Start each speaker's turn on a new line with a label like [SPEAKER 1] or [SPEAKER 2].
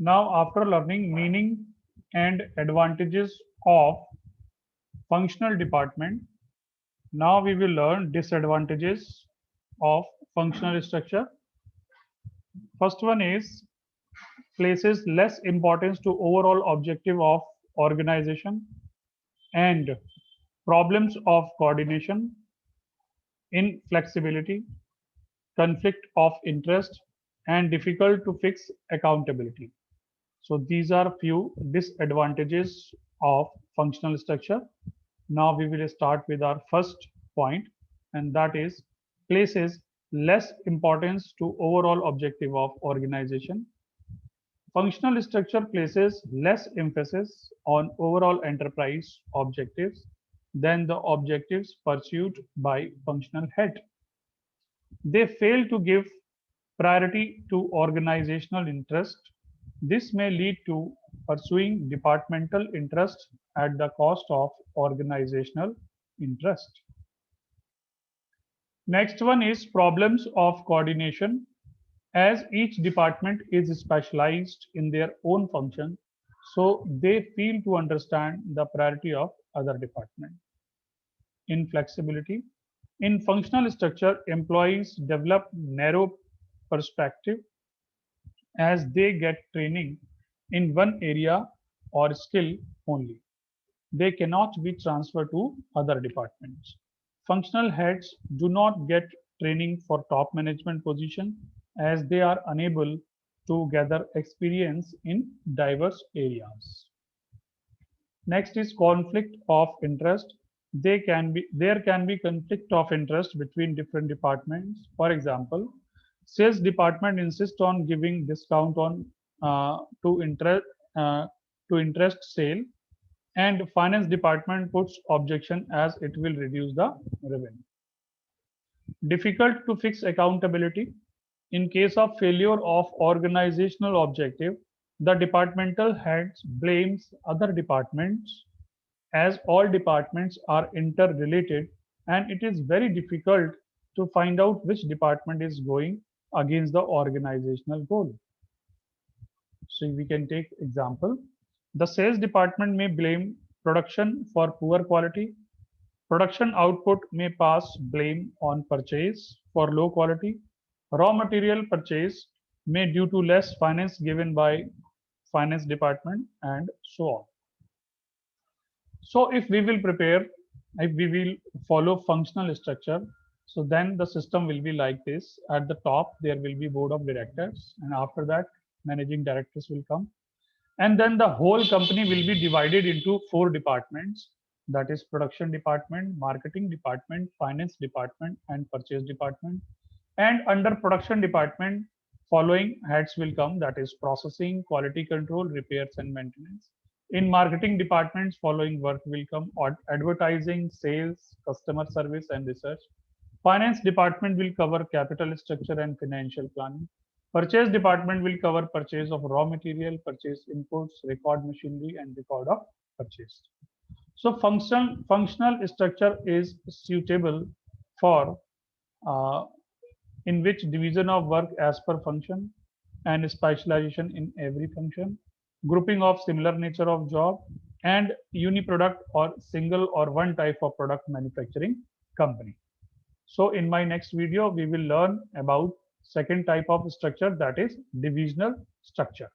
[SPEAKER 1] Now, after learning meaning and advantages of functional department, now we will learn disadvantages of functional structure. First one is places less importance to overall objective of organization and problems of coordination, inflexibility, conflict of interest, and difficult to fix accountability. So these are few disadvantages of functional structure. Now we will start with our first point, and that is places less importance to overall objective of organization. Functional structure places less emphasis on overall enterprise objectives than the objectives pursued by functional head. They fail to give priority to organizational interest. This may lead to pursuing departmental interest at the cost of organizational interest. Next one is problems of coordination. As each department is specialized in their own function, so they fail to understand the priority of other departments. Inflexibility. In functional structure, employees develop narrow perspective as they get training in one area or skill only. They cannot be transferred to other departments. Functional heads do not get training for top management position as they are unable to gather experience in diverse areas. Next is conflict of interest. There can be conflict of interest between different departments. For example, sales department insists on giving discount on to interest uh, to interest sale, and finance department puts objection as it will reduce the revenue. Difficult to fix accountability. In case of failure of organizational objective, the departmental heads blames other departments as all departments are interrelated and it is very difficult to find out which department is going against the organizational goal. So we can take example. The sales department may blame production for poor quality. Production output may pass blame on purchase for low quality. Raw material purchase may due to less finance given by finance department and so on. So if we will follow functional structure, so then the system will be like this. At the top, there will be board of directors, and after that, managing directors will come. And then the whole company will be divided into four departments. That is production department, marketing department, finance department, and purchase department. And under production department, following heads will come, that is processing, quality control, repairs and maintenance. In marketing departments, following work will come advertising, sales, customer service and research. Finance department will cover capital structure and financial planning. Purchase department will cover purchase of raw material, purchase inputs, record machinery and record of purchase. So functional structure is suitable for uh, in which division of work as per function and specialization in every function, grouping of similar nature of job, and uniproduct or single or one type of product manufacturing company. So in my next video, we will learn about second type of structure, that is divisional structure.